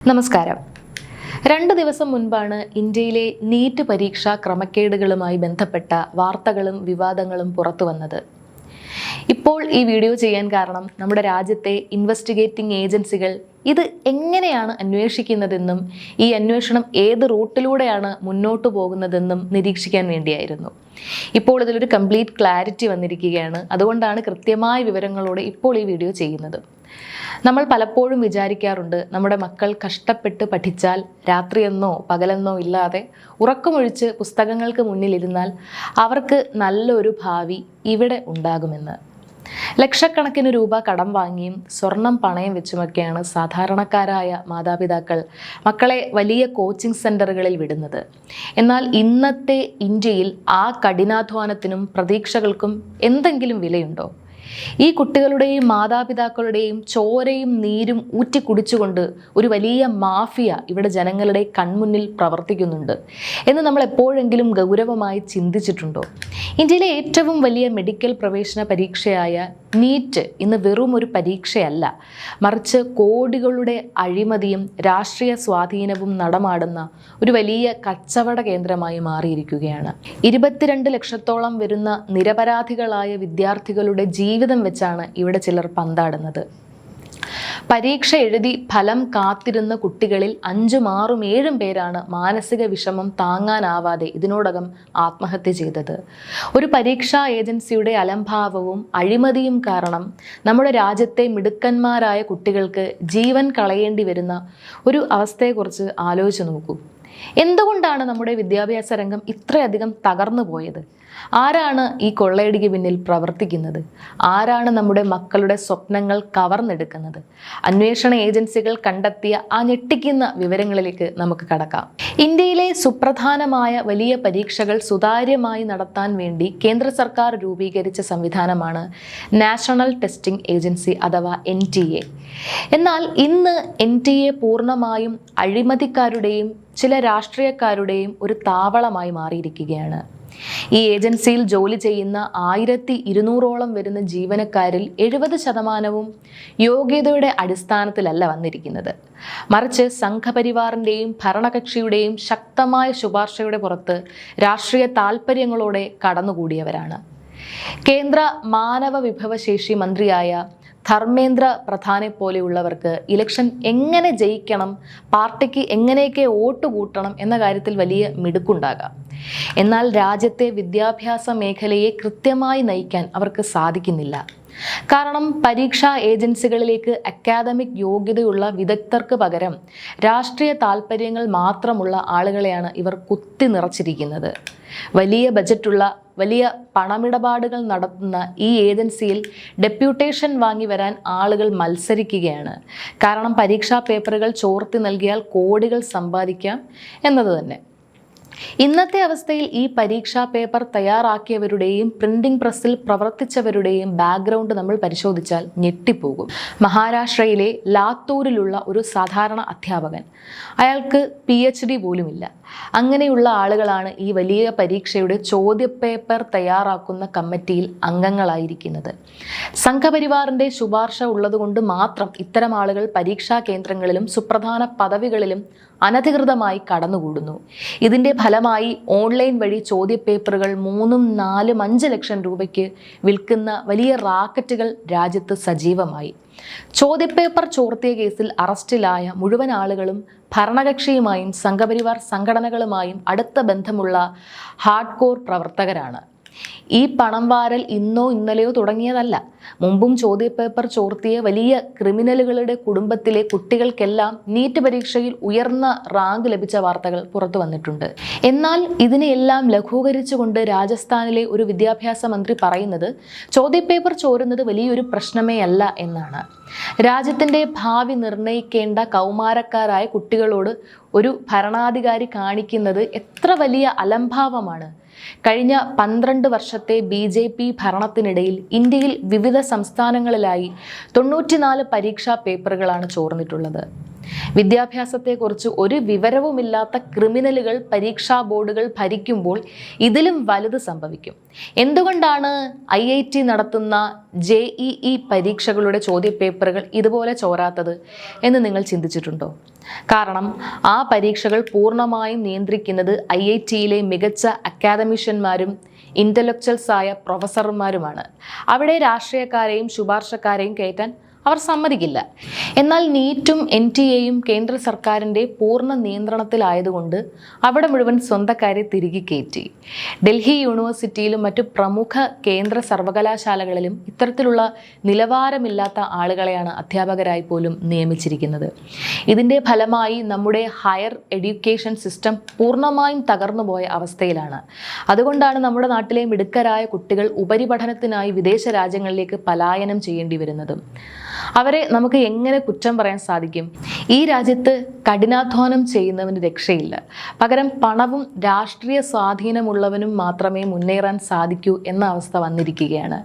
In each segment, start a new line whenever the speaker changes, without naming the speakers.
നമസ്കാരം. 2 ദിവസം മുൻപാണ് ഇന്ത്യയിലെ നീറ്റ് പരീക്ഷാ ക്രമക്കേടുകളുമായി ബന്ധപ്പെട്ട വാർത്തകളും വിവാദങ്ങളും പുറത്തു വന്നത്. ഇപ്പോൾ ഈ വീഡിയോ ചെയ്യാൻ കാരണം നമ്മുടെ രാജ്യത്തെ ഇൻവെസ്റ്റിഗേറ്റിംഗ് ഏജൻസികൾ ഇത് എങ്ങനെയാണ് അന്വേഷിക്കുന്നതെന്നും ഈ അന്വേഷണം ഏത് റൂട്ടിലൂടെയാണ് മുന്നോട്ട് പോകുന്നതെന്നും നിരീക്ഷിക്കാൻ വേണ്ടിയായിരുന്നു. ഇപ്പോൾ ഇതിലൊരു കംപ്ലീറ്റ് ക്ലാരിറ്റി വന്നിരിക്കുകയാണ്. അതുകൊണ്ടാണ് കൃത്യമായ വിവരങ്ങളോടെ ഇപ്പോൾ ഈ വീഡിയോ ചെയ്യുന്നത്. നമ്മൾ പലപ്പോഴും വിചാരിക്കാറുണ്ട്, നമ്മുടെ മക്കൾ കഷ്ടപ്പെട്ട് പഠിച്ചാൽ രാത്രിയെന്നോ പകലെന്നോ ഇല്ലാതെ ഉറക്കമൊഴിച്ച് പുസ്തകങ്ങൾക്ക് മുന്നിലിരുന്നാൽ അവർക്ക് നല്ലൊരു ഭാവി ഇവിടെ ഉണ്ടാകുമെന്ന്. ലക്ഷക്കണക്കിന് രൂപ കടം വാങ്ങിയും സ്വർണം പണയം വെച്ചുമൊക്കെയാണ് സാധാരണക്കാരായ മാതാപിതാക്കൾ മക്കളെ വലിയ കോച്ചിങ് സെൻ്ററുകളിൽ വിടുന്നത്. എന്നാൽ ഇന്നത്തെ ഇന്ത്യയിൽ ആ കഠിനാധ്വാനത്തിനും പ്രതീക്ഷകൾക്കും എന്തെങ്കിലും വിലയുണ്ടോ? ഈ കുട്ടികളുടെയും മാതാപിതാക്കളുടെയും ചോരയും നീരും ഊറ്റിക്കുടിച്ചുകൊണ്ട് ഒരു വലിയ മാഫിയ ഇവിടെ ജനങ്ങളുടെ കൺമുന്നിൽ പ്രവർത്തിക്കുന്നുണ്ട് എന്ന് നമ്മൾ എപ്പോഴെങ്കിലും ഗൗരവമായി ചിന്തിച്ചിട്ടുണ്ടോ? ഇന്ത്യയിലെ ഏറ്റവും വലിയ മെഡിക്കൽ പ്രവേശന പരീക്ഷയായ നീറ്റ് ഇന്ന് വെറും ഒരു പരീക്ഷയല്ല, മറിച്ച് കോടികളുടെ അഴിമതിയും രാഷ്ട്രീയ സ്വാധീനവും നടമാടുന്ന ഒരു വലിയ കച്ചവട കേന്ദ്രമായി മാറിയിരിക്കുകയാണ്. 22 ലക്ഷത്തോളം വരുന്ന നിരപരാധികളായ വിദ്യാർത്ഥികളുടെ ജീവിതം വെച്ചാണ് ഇവിടെ ചിലർ പന്താടുന്നത്. പരീക്ഷ എഴുതി ഫലം കാത്തിരുന്ന കുട്ടികളിൽ 5, 6, 7 പേരാണ് മാനസിക വിഷമം താങ്ങാനാവാതെ ഇതിനോടകം ആത്മഹത്യ ചെയ്തത്. ഒരു പരീക്ഷാ ഏജൻസിയുടെ അലംഭാവവും അഴിമതിയും കാരണം നമ്മുടെ രാജ്യത്തെ മിടുക്കന്മാരായ കുട്ടികൾക്ക് ജീവൻ കളയേണ്ടി വരുന്ന ഒരു അവസ്ഥയെക്കുറിച്ച് ആലോചിച്ച് നോക്കൂ. എന്തുകൊണ്ടാണ് നമ്മുടെ വിദ്യാഭ്യാസ രംഗം ഇത്രയധികം തകർന്നു പോയത്? ആരാണ് ഈ കൊള്ളയടിക്ക് പിന്നിൽ പ്രവർത്തിക്കുന്നത്? ആരാണ് നമ്മുടെ മക്കളുടെ സ്വപ്നങ്ങൾ കവർന്നെടുക്കുന്നത്? അന്വേഷണ ഏജൻസികൾ കണ്ടെത്തിയ ആ ഞെട്ടിക്കുന്ന വിവരങ്ങളിലേക്ക് നമുക്ക് കടക്കാം. ഇന്ത്യയിലെ സുപ്രധാനമായ വലിയ പരീക്ഷകൾ സുതാര്യമായി നടത്താൻ വേണ്ടി കേന്ദ്ര സർക്കാർ രൂപീകരിച്ച സംവിധാനമാണ് നാഷണൽ ടെസ്റ്റിംഗ് ഏജൻസി അഥവാ NTA. എന്നാൽ ഇന്ന് NTA പൂർണ്ണമായും അഴിമതിക്കാരുടെയും ചില രാഷ്ട്രീയക്കാരുടെയും ഒരു താവളമായി മാറിയിരിക്കുകയാണ്. ഈ ഏജൻസിയിൽ ജോലി ചെയ്യുന്ന 1200ഓളം വരുന്ന ജീവനക്കാരിൽ 70% യോഗ്യതയുടെ അടിസ്ഥാനത്തിലല്ല വന്നിരിക്കുന്നത്, മറിച്ച് സംഘപരിവാറിൻ്റെയും ഭരണകക്ഷിയുടെയും ശക്തമായ ശുപാർശയുടെ പുറത്ത് രാഷ്ട്രീയ താൽപ്പര്യങ്ങളോടെ കടന്നുകൂടിയവരാണ്. കേന്ദ്ര മാനവ വിഭവശേഷി മന്ത്രിയായ ധർമ്മേന്ദ്ര പ്രധാനെ പോലെയുള്ളവർക്ക് ഇലക്ഷൻ എങ്ങനെ ജയിക്കണം, പാർട്ടിക്ക് എങ്ങനെയൊക്കെ വോട്ട് കൂട്ടണം എന്ന കാര്യത്തിൽ വലിയ മിടുക്കുണ്ടാകാം. എന്നാൽ രാജ്യത്തെ വിദ്യാഭ്യാസ മേഖലയെ കൃത്യമായി നയിക്കാൻ അവർക്ക് സാധിക്കുന്നില്ല. കാരണം പരീക്ഷാ ഏജൻസികളിലേക്ക് അക്കാദമിക് യോഗ്യതയുള്ള വിദഗ്ധർക്ക് പകരം രാഷ്ട്രീയ താൽപ്പര്യങ്ങൾ മാത്രമുള്ള ആളുകളെയാണ് ഇവർ കുത്തി നിറച്ചിരിക്കുന്നത്. വലിയ ബജറ്റുള്ള വലിയ പണമിടപാടുകൾ നടത്തുന്ന ഈ ഏജൻസിയിൽ ഡെപ്യൂട്ടേഷൻ വാങ്ങി വരാൻ ആളുകൾ മത്സരിക്കുകയാണ്. കാരണം പരീക്ഷാ പേപ്പറുകൾ ചോർത്തി നൽകിയാൽ കോടികൾ സമ്പാദിക്കാം എന്നത് തന്നെ. ഇന്നത്തെ അവസ്ഥയിൽ ഈ പരീക്ഷാ പേപ്പർ തയ്യാറാക്കിയവരുടെയും പ്രിന്റിംഗ് പ്രസ്സിൽ പ്രവർത്തിച്ചവരുടെയും ബാക്ക്ഗ്രൗണ്ട് നമ്മൾ പരിശോധിച്ചാൽ ഞെട്ടിപ്പോകും. മഹാരാഷ്ട്രയിലെ ലാത്തൂരിലുള്ള ഒരു സാധാരണ അധ്യാപകൻ, അയാൾക്ക് PhD പോലുമില്ല. അങ്ങനെയുള്ള ആളുകളാണ് ഈ വലിയ പരീക്ഷയുടെ ചോദ്യപേപ്പർ തയ്യാറാക്കുന്ന കമ്മിറ്റിയിൽ അംഗങ്ങളായിരിക്കുന്നത്. സംഘപരിവാറിൻ്റെ ശുപാർശ ഉള്ളതുകൊണ്ട് മാത്രം ഇത്തരം ആളുകൾ പരീക്ഷാ കേന്ദ്രങ്ങളിലും സുപ്രധാന പദവികളിലും അനധികൃതമായി കടന്നുകൂടുന്നു. ഇതിൻ്റെ ഫലമായി ഓൺലൈൻ വഴി ചോദ്യപേപ്പറുകൾ 3, 4, 5 ലക്ഷം രൂപയ്ക്ക് വിൽക്കുന്ന വലിയ റാക്കറ്റുകൾ രാജ്യത്ത് സജീവമായി. ചോദ്യപേപ്പർ ചോർത്തിയ കേസിൽ അറസ്റ്റിലായ മുഴുവൻ ആളുകളും ഭരണകക്ഷിയുമായും സംഘപരിവാർ സംഘടനകളുമായും അടുത്ത ബന്ധമുള്ള ഹാർഡ് കോർ പ്രവർത്തകരാണ്. ഈ പണം വാരൽ ഇന്നോ ഇന്നലെയോ തുടങ്ങിയതല്ല. മുമ്പും ചോദ്യപേപ്പർ ചോർത്തിയ വലിയ ക്രിമിനലുകളുടെ കുടുംബത്തിലെ കുട്ടികൾക്കെല്ലാം നീറ്റ് പരീക്ഷയിൽ ഉയർന്ന റാങ്ക് ലഭിച്ച വാർത്തകൾ പുറത്തു വന്നിട്ടുണ്ട്. എന്നാൽ ഇതിനെയെല്ലാം ലഘൂകരിച്ചുകൊണ്ട് രാജസ്ഥാനിലെ ഒരു വിദ്യാഭ്യാസ മന്ത്രി പറയുന്നത് ചോദ്യപേപ്പർ ചോരുന്നത് വലിയൊരു പ്രശ്നമേ അല്ല എന്നാണ്. രാജ്യത്തിൻ്റെ ഭാവി നിർണ്ണയിക്കേണ്ട കൗമാരക്കാരായ കുട്ടികളോട് ഒരു ഭരണാധികാരി കാണിക്കുന്നത് എത്ര വലിയ അലംഭാവമാണ്! കഴിഞ്ഞ 12 വർഷത്തെ BJP ഭരണത്തിനിടയിൽ ഇന്ത്യയിൽ വിവിധ സംസ്ഥാനങ്ങളിലായി 94 പരീക്ഷാ പേപ്പറുകളാണ് ചോർന്നിട്ടുള്ളത്. വിദ്യാഭ്യാസത്തെക്കുറിച്ച് ഒരു വിവരവുമില്ലാത്ത ക്രിമിനലുകൾ പരീക്ഷാ ബോർഡുകൾ ഭരിക്കുമ്പോൾ ഇതിലും വലുത് സംഭവിക്കും. എന്തുകൊണ്ടാണ് IIT നടത്തുന്ന JEE പരീക്ഷകളുടെ ചോദ്യപേപ്പറുകൾ ഇതുപോലെ ചോരാത്തത് എന്ന് നിങ്ങൾ ചിന്തിച്ചിട്ടുണ്ടോ? കാരണം ആ പരീക്ഷകൾ പൂർണ്ണമായും നിയന്ത്രിക്കുന്നത് IITയിലെ മികച്ച അക്കാദമിഷ്യന്മാരും ഇന്റലക്ച്വൽസായ പ്രൊഫസർമാരുമാണ്. അവിടെ രാഷ്ട്രീയക്കാരെയും ശുപാർശക്കാരെയും കയറ്റാൻ അവർ സമ്മതിക്കില്ല. എന്നാൽ നീറ്റും NTA-യും കേന്ദ്ര സർക്കാരിൻ്റെ പൂർണ്ണ നിയന്ത്രണത്തിലായതുകൊണ്ട് അവിടെ മുഴുവൻ സ്വന്തക്കാരെ തിരികെ കയറ്റി. ഡൽഹി യൂണിവേഴ്സിറ്റിയിലും മറ്റു പ്രമുഖ കേന്ദ്ര സർവകലാശാലകളിലും ഇത്തരത്തിലുള്ള നിലവാരമില്ലാത്ത ആളുകളെയാണ് അധ്യാപകരായി പോലും നിയമിച്ചിരിക്കുന്നത്. ഇതിൻ്റെ ഫലമായി നമ്മുടെ ഹയർ എഡ്യൂക്കേഷൻ സിസ്റ്റം പൂർണ്ണമായും തകർന്നുപോയ അവസ്ഥയിലാണ്. അതുകൊണ്ടാണ് നമ്മുടെ നാട്ടിലെ മിടുക്കരായ കുട്ടികൾ ഉപരിപഠനത്തിനായി വിദേശ രാജ്യങ്ങളിലേക്ക് പലായനം ചെയ്യേണ്ടി വരുന്നതും. അവരെ നമുക്ക് എങ്ങനെ കുറ്റം പറയാൻ സാധിക്കും? ഈ രാജ്യത്ത് കഠിനാധ്വാനം ചെയ്യുന്നവന് രക്ഷയില്ല. പകരം പണവും രാഷ്ട്രീയ സ്വാധീനമുള്ളവനും മാത്രമേ മുന്നേറാൻ സാധിക്കൂ എന്ന അവസ്ഥ വന്നിരിക്കുകയാണ്.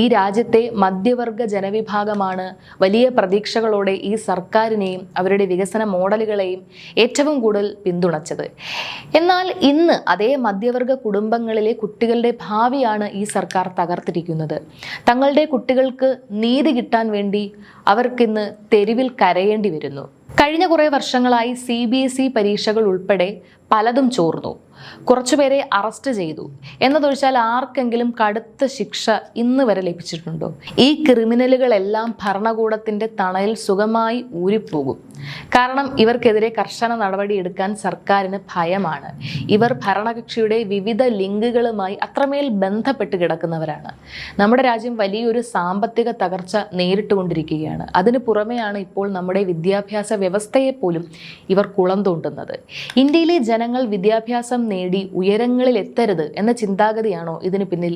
ഈ രാജ്യത്തെ മധ്യവർഗ ജനവിഭാഗമാണ് വലിയ പ്രതീക്ഷകളോടെ ഈ സർക്കാരിനെയും അവരുടെ വികസന മോഡലുകളെയും ഏറ്റവും കൂടുതൽ പിന്തുണച്ചത്. എന്നാൽ ഇന്ന് അതേ മധ്യവർഗ കുടുംബങ്ങളിലെ കുട്ടികളുടെ ഭാവിയാണ് ഈ സർക്കാർ തകർത്തിരിക്കുന്നത്. തങ്ങളുടെ കുട്ടികൾക്ക് നീതി കിട്ടാൻ വേണ്ടി അവർക്കിന്ന് തെരുവിൽ കരയേണ്ടി വരുന്നു. കഴിഞ്ഞ കുറേ വർഷങ്ങളായി CBSE പരീക്ഷകൾ ഉൾപ്പെടെ പലതും ചോർന്നു. കുറച്ചുപേരെ അറസ്റ്റ് ചെയ്തു എന്നതൊഴിച്ചാൽ ആർക്കെങ്കിലും കടുത്ത ശിക്ഷ ഇന്ന് വരെ ലഭിച്ചിട്ടുണ്ടോ? ഈ ക്രിമിനലുകളെല്ലാം ഭരണകൂടത്തിൻ്റെ തണലിൽ സുഖമായി ഊരിപ്പോകും. കാരണം ഇവർക്കെതിരെ കർശന നടപടിയെടുക്കാൻ സർക്കാരിന് ഭയമാണ്. ഇവർ ഭരണകക്ഷിയുടെ വിവിധ ലിങ്കുകളുമായി അത്രമേൽ ബന്ധപ്പെട്ട് കിടക്കുന്നവരാണ്. നമ്മുടെ രാജ്യം വലിയൊരു സാമ്പത്തിക തകർച്ച നേരിട്ടുകൊണ്ടിരിക്കുകയാണ്. അതിന് പുറമെയാണ് ഇപ്പോൾ നമ്മുടെ വിദ്യാഭ്യാസ വ്യവസ്ഥയെ പോലും ഇവർ കുളം തോണ്ടുന്നത്. ഇന്ത്യയിലെ ജനങ്ങൾ വിദ്യാഭ്യാസം നേടി ഉയരങ്ങളിൽ എത്തരുത് എന്ന ചിന്താഗതിയാണോ ഇതിന് പിന്നിൽ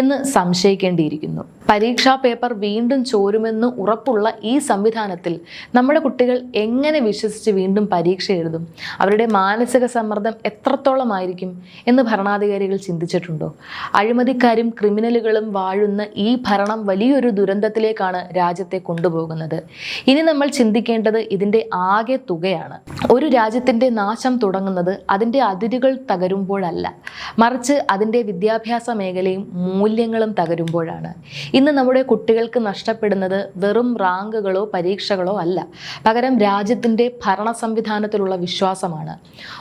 എന്ന് സംശയിക്കേണ്ടിയിരിക്കുന്നു. പരീക്ഷാ പേപ്പർ വീണ്ടും ചോരുമെന്ന് ഉറപ്പുള്ള ഈ സംവിധാനത്തിൽ നമ്മുടെ കുട്ടികൾ എങ്ങനെ വിശ്വസിച്ച് വീണ്ടും പരീക്ഷ എഴുതും? അവരുടെ മാനസിക സമ്മർദ്ദം എത്രത്തോളമായിരിക്കും എന്ന് ഭരണാധികാരികൾ ചിന്തിച്ചിട്ടുണ്ടോ? അഴിമതിക്കാരും ക്രിമിനലുകളും വാഴുന്ന ഈ ഭരണം വലിയൊരു ദുരന്തത്തിലേക്കാണ് രാജ്യത്തെ കൊണ്ടുപോകുന്നത്. ഇനി നമ്മൾ ചിന്തിക്കേണ്ടത് ഇതിൻ്റെ ആകെ തുകയാണ്. ഒരു രാജ്യത്തിൻ്റെ നാശം തുടങ്ങുന്നത് അതിൻ്റെ അതിരുകൾ തകരുമ്പോഴല്ല, മറിച്ച് അതിൻ്റെ വിദ്യാഭ്യാസ മേഖലയും മൂല്യങ്ങളും തകരുമ്പോഴാണ്. ഇന്ന് നമ്മുടെ കുട്ടികൾക്ക് നഷ്ടപ്പെടുന്നത് വെറും റാങ്കുകളോ പരീക്ഷകളോ അല്ല, പകരം രാജ്യത്തിൻ്റെ ഭരണ സംവിധാനത്തിലുള്ള വിശ്വാസമാണ്.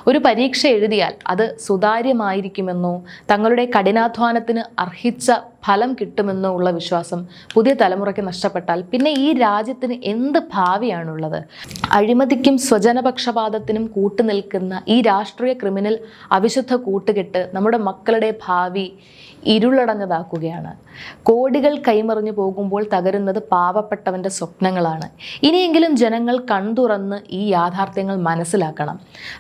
ഒരു പരീക്ഷ എഴുതിയാൽ അത് സുതാര്യമായിരിക്കുമെന്നോ തങ്ങളുടെ കഠിനാധ്വാനത്തിന് അർഹിച്ച ഫലം കിട്ടുമെന്നോ ഉള്ള വിശ്വാസം പുതിയ തലമുറയ്ക്ക് നഷ്ടപ്പെട്ടാൽ പിന്നെ ഈ രാജ്യത്തിന് എന്ത് ഭാവിയാണുള്ളത്? അഴിമതിക്കും സ്വജനപക്ഷപാതത്തിനും കൂട്ടുനിൽക്കുന്ന ഈ രാഷ്ട്രീയ ക്രിമിനൽ അവിശുദ്ധ കൂട്ടുകെട്ട് നമ്മുടെ മക്കളുടെ ഭാവി ഇരുളടഞ്ഞതാക്കുകയാണ്. കോടികൾ കൈമറിഞ്ഞു പോകുമ്പോൾ തകരുന്നത് പാവപ്പെട്ടവൻ്റെ സ്വപ്നങ്ങളാണ്. ഇനിയെങ്കിലും ജനങ്ങൾ കൺതുറന്ന് ഈ യാഥാർത്ഥ്യങ്ങൾ മനസ്സിലാക്കണം.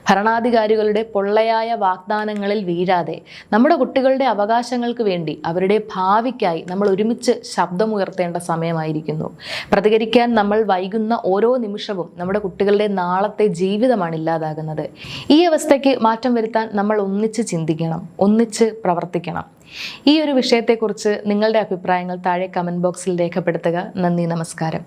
ഭരണാധികാരികളുടെ പൊള്ളയായ വാഗ്ദാനങ്ങളിൽ വീഴാതെ നമ്മുടെ കുട്ടികളുടെ അവകാശങ്ങൾക്ക് വേണ്ടി, അവരുടെ ഭാവിക്കായി നമ്മൾ ഒരുമിച്ച് ശബ്ദമുയർത്തേണ്ട സമയമായിരിക്കുന്നു. പ്രതികരിക്കാൻ നമ്മൾ വൈകുന്ന ഓരോ നിമിഷവും നമ്മുടെ കുട്ടികളുടെ നാളത്തെ ജീവിതമാണ് ഇല്ലാതാകുന്നത്. ഈ അവസ്ഥയ്ക്ക് മാറ്റം വരുത്താൻ നമ്മൾ ഒന്നിച്ച് ചിന്തിക്കണം, ഒന്നിച്ച് പ്രവർത്തിക്കണം. ഈ ഒരു വിഷയത്തെക്കുറിച്ച് നിങ്ങളുടെ അഭിപ്രായങ്ങൾ താഴെ കമൻറ്റ് ബോക്സിൽ രേഖപ്പെടുത്തുക. നന്ദി, നമസ്കാരം.